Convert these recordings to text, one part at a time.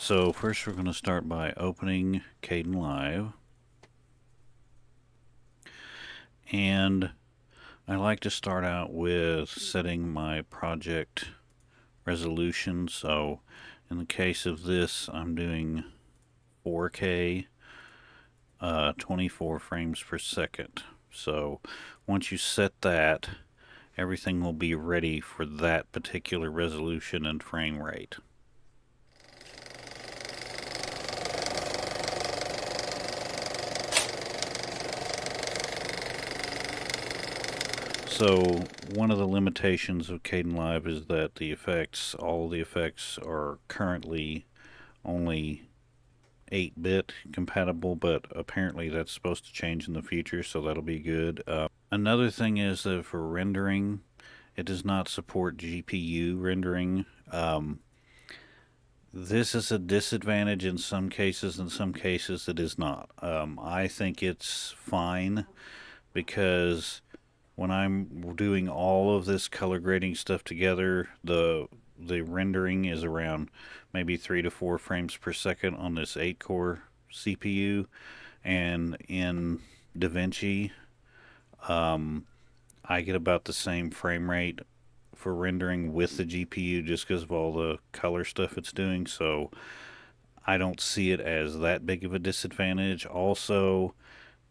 So first we're going to start by opening Kdenlive, and I like to start out with setting my project resolution. So in the case of this, I'm doing 4K, 24 frames per second. So once you set that, everything will be ready for that particular resolution and frame rate. So one of the limitations of Kdenlive is that all the effects are currently only 8-bit compatible, but apparently that's supposed to change in the future, so that'll be good. Another thing is that for rendering, it does not support GPU rendering. This is a disadvantage in some cases it is not. I think it's fine because when I'm doing all of this color grading stuff together, the rendering is around maybe 3 to 4 frames per second on this 8-core CPU, and in DaVinci, I get about the same frame rate for rendering with the GPU just because of all the color stuff it's doing. So I don't see it as that big of a disadvantage. Also,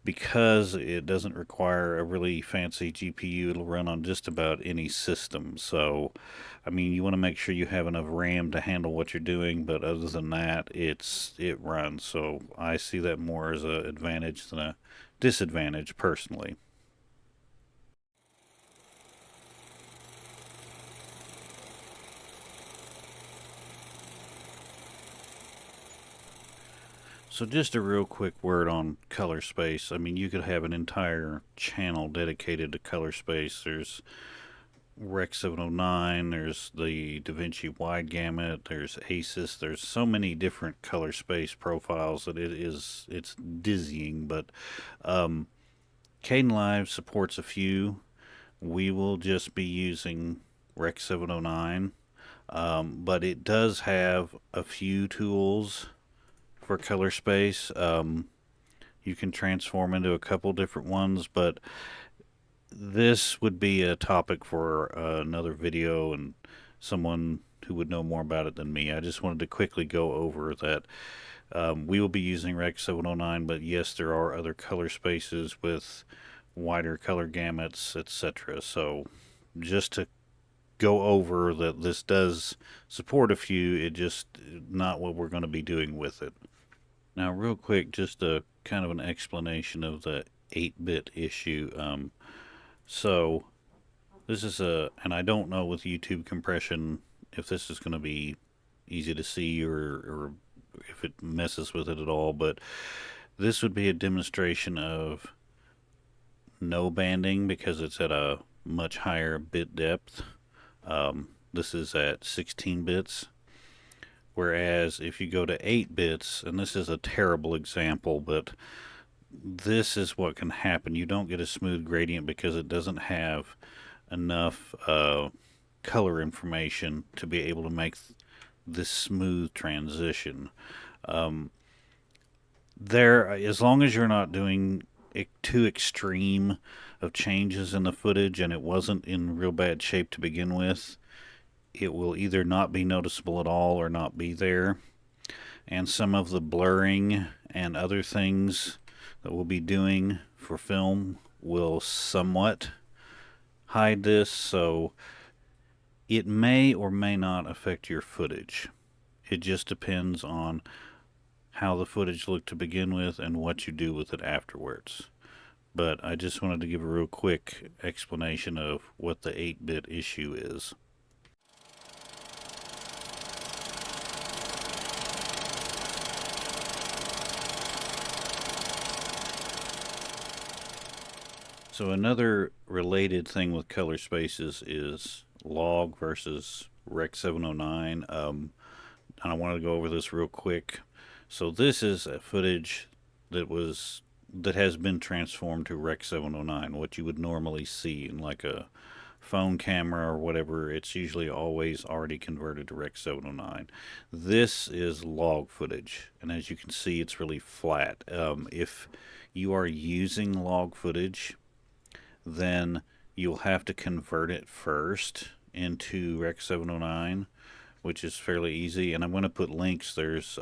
because it doesn't require a really fancy GPU, it'll run on just about any system. So, I mean, you want to make sure you have enough RAM to handle what you're doing, but other than that, it runs. So I see that more as an advantage than a disadvantage personally. So just a real quick word on color space. I mean, you could have an entire channel dedicated to color space. There's Rec 709, there's the DaVinci wide gamut, there's ACES, there's so many different color space profiles that it's dizzying, but Kdenlive supports a few. We will just be using Rec 709, but it does have a few tools for color space. You can transform into a couple different ones, but this would be a topic for another video and someone who would know more about it than me. I just wanted to quickly go over that we will be using Rec 709, but yes, there are other color spaces with wider color gamuts, etc. So just to go over that this does support a few, it just not what we're going to be doing with it. Now, real quick, just a kind of an explanation of the 8-bit issue. So this is and I don't know with YouTube compression if this is going to be easy to see or if it messes with it at all, but this would be a demonstration of no banding because it's at a much higher bit depth. This is at 16 bits. Whereas if you go to 8 bits, and this is a terrible example, but this is what can happen. You don't get a smooth gradient because it doesn't have enough color information to be able to make this smooth transition. As long as you're not doing too extreme of changes in the footage and it wasn't in real bad shape to begin with, it will either not be noticeable at all or not be there. And some of the blurring and other things that we'll be doing for film will somewhat hide this, so it may or may not affect your footage. It just depends on how the footage looked to begin with and what you do with it afterwards. But I just wanted to give a real quick explanation of what the 8-bit issue is. So another related thing with color spaces is log versus Rec 709. And I wanted to go over this real quick. So this is a footage that has been transformed to Rec 709, what you would normally see in like a phone camera or whatever, it's usually always already converted to Rec 709. This is log footage, and as you can see, it's really flat. If you are using log footage, then you'll have to convert it first into Rec 709, which is fairly easy. And I'm going to put links. There's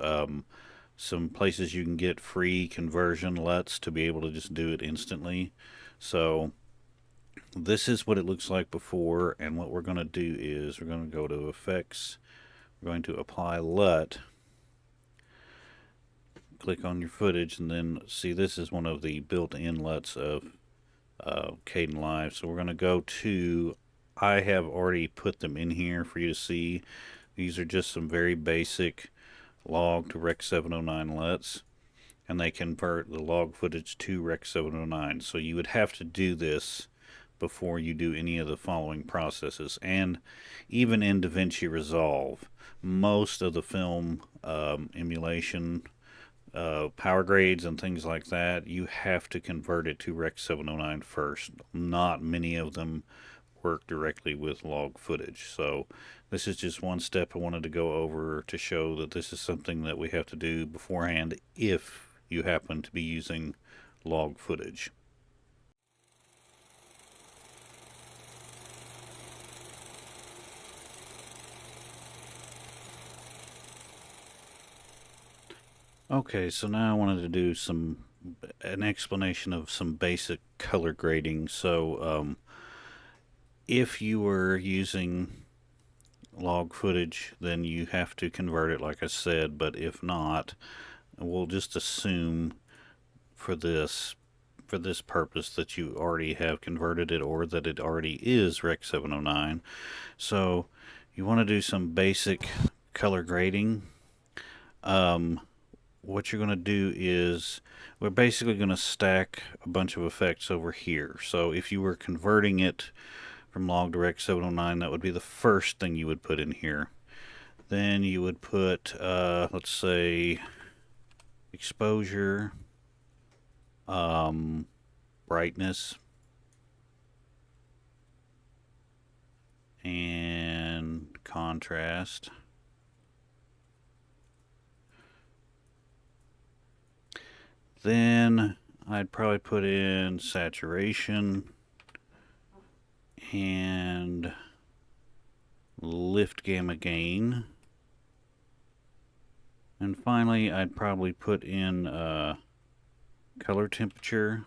some places you can get free conversion Luts to be able to just do it instantly. So this is what it looks like before, and what we're going to do is we're going to go to Effects, we're going to apply LUT, click on your footage, and then see this is one of the built-in LUTs of Kdenlive. So we're going to go to, I have already put them in here for you to see. These are just some very basic log to Rec 709 LUTs, and they convert the log footage to Rec 709. So you would have to do this before you do any of the following processes. And even in DaVinci Resolve, most of the film emulation power grades and things like that, you have to convert it to Rec 709 first. Not many of them work directly with log footage. So this is just one step I wanted to go over to show that this is something that we have to do beforehand if you happen to be using log footage. Okay, so now I wanted to do an explanation of some basic color grading. So if you were using log footage, then you have to convert it, like I said. But if not, we'll just assume for this purpose that you already have converted it, or that it already is Rec 709. So you want to do some basic color grading. What you're going to do is we're basically going to stack a bunch of effects over here. So if you were converting it from log to Rec 709, that would be the first thing you would put in here. Then you would put, let's say, exposure, brightness, and contrast. Then I'd probably put in saturation and lift gamma gain. And finally, I'd probably put in color temperature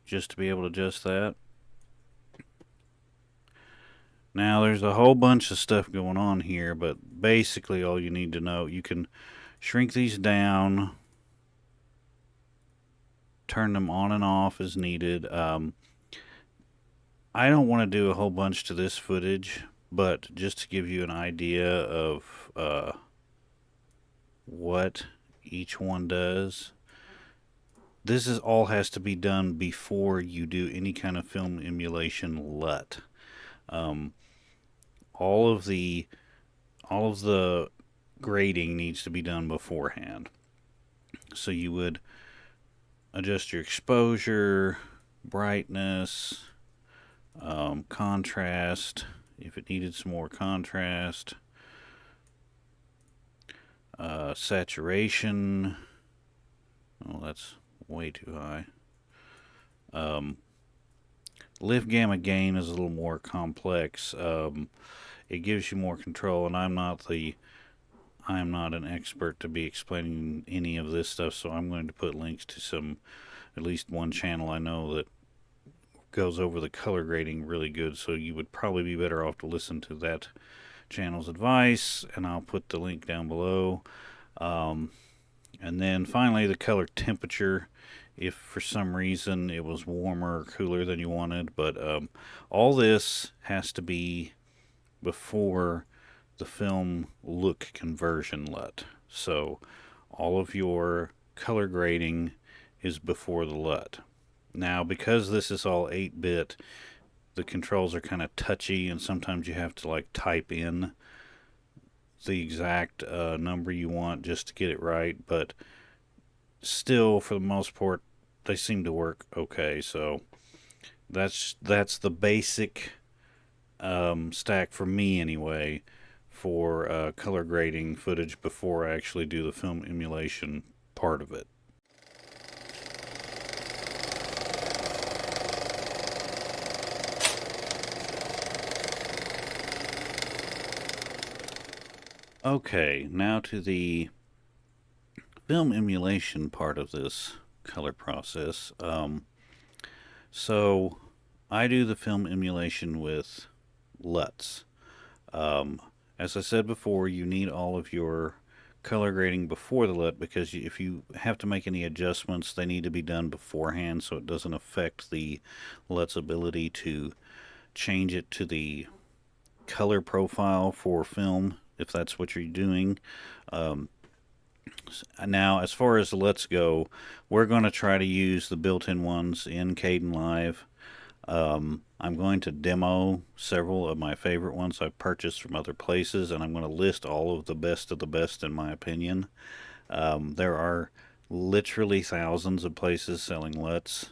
just to be able to adjust that. Now, there's a whole bunch of stuff going on here, but basically all you need to know, you can shrink these down, turn them on and off as needed. I don't want to do a whole bunch to this footage, but just to give you an idea of what each one does. This is all has to be done before you do any kind of film emulation LUT. All of the grading needs to be done beforehand. So you would adjust your exposure, brightness, contrast, if it needed some more contrast, saturation. Oh, that's way too high. Lift gamma gain is a little more complex. It gives you more control, and I'm not an expert to be explaining any of this stuff, so I'm going to put links to at least one channel I know that goes over the color grading really good, so you would probably be better off to listen to that channel's advice, and I'll put the link down below. And then finally, the color temperature, if for some reason it was warmer or cooler than you wanted. But all this has to be before the film look conversion LUT. So all of your color grading is before the LUT. Now, because this is all 8-bit, the controls are kind of touchy, and sometimes you have to like type in the exact number you want just to get it right. But still, for the most part, they seem to work okay. So that's the basic stack for me anyway for color grading footage before I actually do the film emulation part of it. Okay, now to the film emulation part of this color process. So I do the film emulation with Luts. As I said before, you need all of your color grading before the LUT because if you have to make any adjustments, they need to be done beforehand so it doesn't affect the LUT's ability to change it to the color profile for film if that's what you're doing. Now, as far as the LUTs go, we're going to try to use the built-in ones in Kdenlive. I'm going to demo several of my favorite ones I've purchased from other places, and I'm going to list all of the best in my opinion. There are literally thousands of places selling LUTs,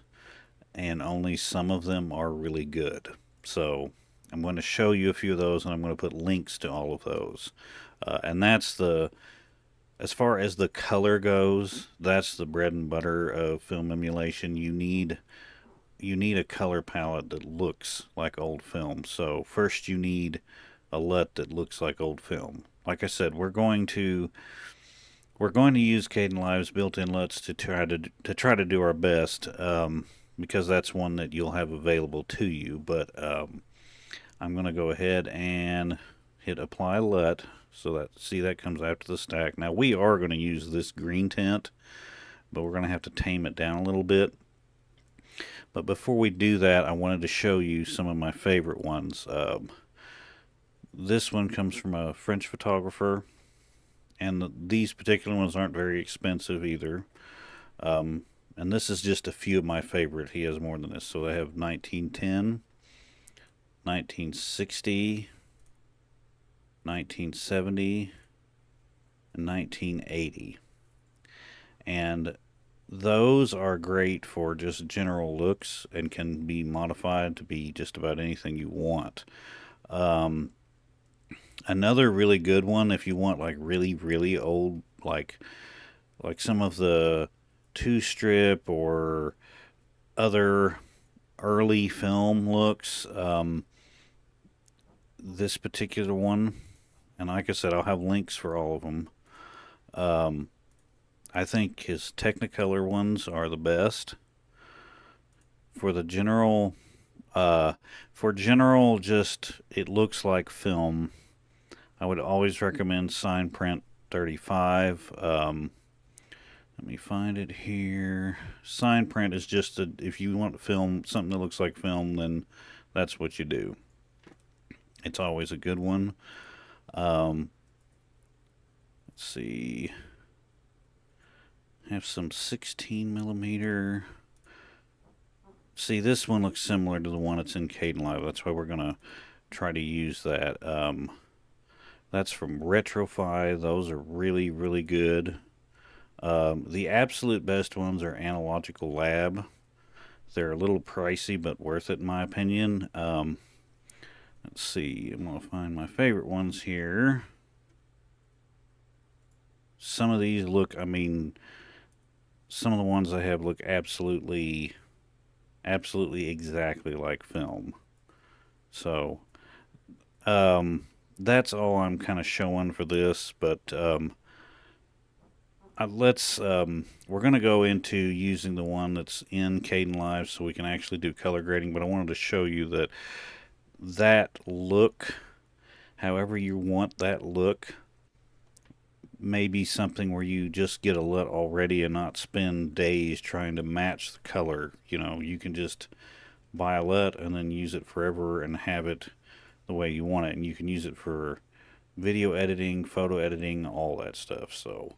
and only some of them are really good. So I'm going to show you a few of those, and I'm going to put links to all of those. And that's as far as the color goes, that's the bread and butter of film emulation. You need a color palette that looks like old film. So first you need a LUT that looks like old film. Like I said, we're going to use Kdenlive's built-in LUTs to try to do our best, because that's one that you'll have available to you. But I'm going to go ahead and hit apply LUT. So that comes after the stack. Now we are going to use this green tint, but we're going to have to tame it down a little bit. But before we do that, I wanted to show you some of my favorite ones. This one comes from a French photographer, and these particular ones aren't very expensive either. And this is just a few of my favorite. He has more than this. So they have 1910, 1960, 1970, and 1980. And those are great for just general looks and can be modified to be just about anything you want. Another really good one, if you want like really, really old, like some of the two strip or other early film looks, this particular one, and like I said, I'll have links for all of them. I think his Technicolor ones are the best. For the general, just it looks like film, I would always recommend Sign Print 35. Let me find it here. Sign Print is just if you want to film something that looks like film, then that's what you do. It's always a good one. Let's see. Have some 16 millimeter. See, this one looks similar to the one that's in Kdenlive. That's why we're going to try to use that. That's from Retrofy. Those are really, really good. The absolute best ones are Analogical Lab. They're a little pricey, but worth it in my opinion. Let's see. I'm going to find my favorite ones here. Some of these look, some of the ones I have look absolutely exactly like film. So, that's all I'm kind of showing for this, but we're going to go into using the one that's in Kdenlive so we can actually do color grading, but I wanted to show you that look, however you want that look, may be something where you just get a LUT already and not spend days trying to match the color. You can just buy a LUT and then use it forever and have it the way you want it. And you can use it for video editing, photo editing, all that stuff. So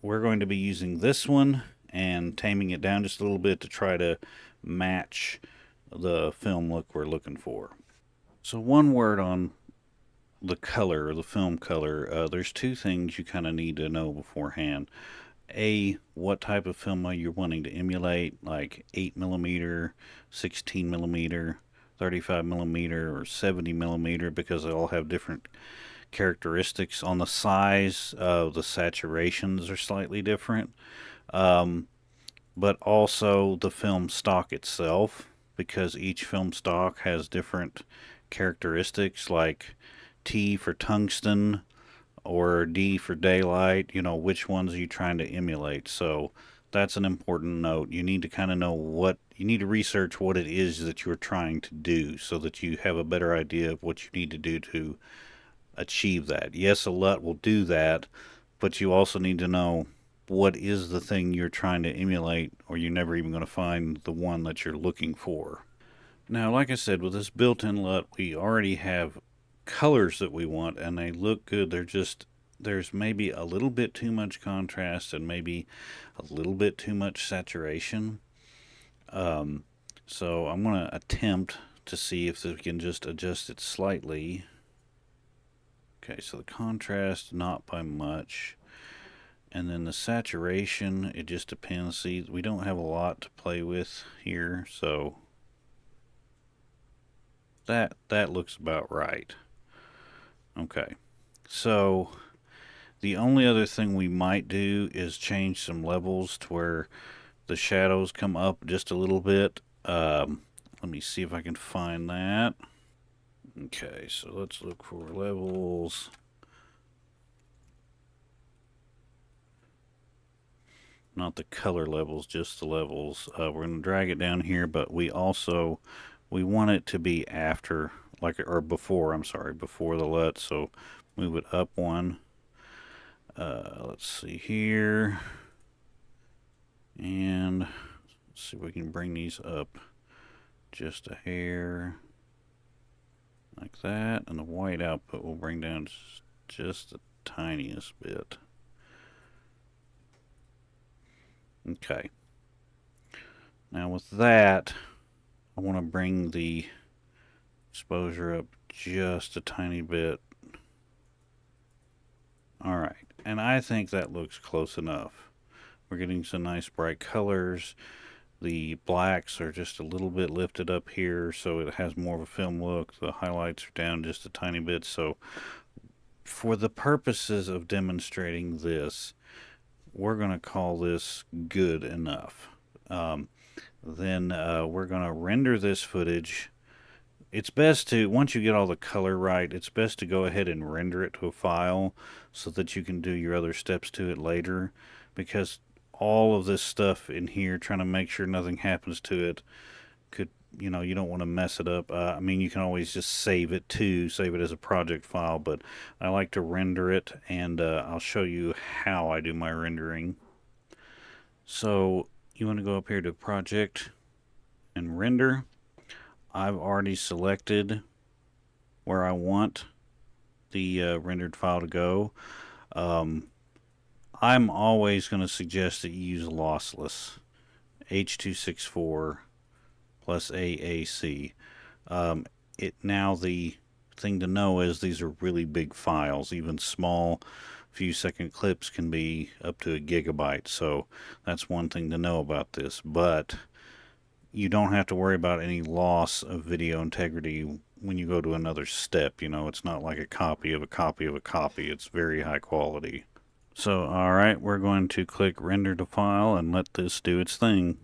we're going to be using this one and taming it down just a little bit to try to match the film look we're looking for. So one word on the color, the film color, there's two things you kind of need to know beforehand. What type of film are you wanting to emulate, like 8mm, 16mm, 35 millimeter or 70 millimeter, because they all have different characteristics on the size. The saturations are slightly different, but also the film stock itself, because each film stock has different characteristics, like T for tungsten or D for daylight. You know, which ones are you trying to emulate? So that's an important note. You need to kind of know what you need to research what it is that you're trying to do, so that you have a better idea of what you need to do to achieve that. Yes, a LUT will do that, but you also need to know what is the thing you're trying to emulate, or you're never even going to find the one that you're looking for. Now, like I said, with this built-in LUT, we already have colors that we want, and they look good. There's maybe a little bit too much contrast and maybe a little bit too much saturation. So I'm going to attempt to see if we can just adjust it slightly. Okay, so the contrast, not by much. And then the saturation, it just depends. See, we don't have a lot to play with here, so that looks about right. Okay, so the only other thing we might do is change some levels to where the shadows come up just a little bit. Let me see if I can find that. Okay, so let's look for levels. Not the color levels, just the levels. We're going to drag it down here, but we want it to be after, like, or before, I'm sorry, before the LUT. So move it up one. Let's see here. And let's see if we can bring these up just a hair. Like that. And the white output will bring down just the tiniest bit. Okay. Now with that, I want to bring the exposure up just a tiny bit. Alright, and I think that looks close enough. We're getting some nice bright colors. The blacks are just a little bit lifted up here, so it has more of a film look. The highlights are down just a tiny bit. So for the purposes of demonstrating this, we're going to call this good enough. Then we're going to render this footage. It's best to, once you get all the color right, it's best to go ahead and render it to a file so that you can do your other steps to it later, because all of this stuff in here, trying to make sure nothing happens to it, could, you know, you don't want to mess it up. I mean, you can always just save it as a project file, but I like to render it, and I'll show you how I do my rendering. So you want to go up here to project and render. I've already selected where I want the rendered file to go. I'm always going to suggest that you use lossless, H.264 plus AAC. Now the thing to know is these are really big files. Even small few-second clips can be up to a gigabyte. So that's one thing to know about this. But you don't have to worry about any loss of video integrity when you go to another step. You know, it's not like a copy of a copy of a copy. It's very high quality. So, alright, we're going to click render to file and let this do its thing.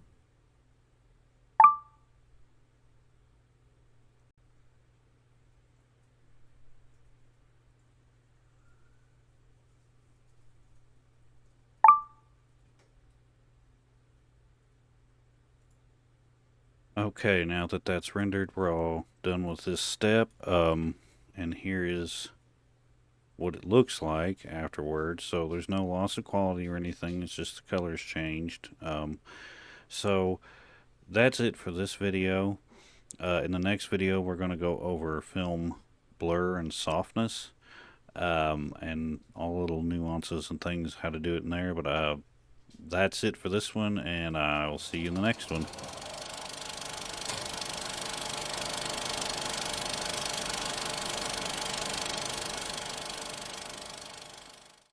Okay, now that that's rendered, we're all done with this step. And here is what it looks like afterwards. So there's no loss of quality or anything. It's just the colors changed. So that's it for this video. In the next video, we're going to go over film blur and softness, and all little nuances and things, how to do it in there. But that's it for this one, and I'll see you in the next one.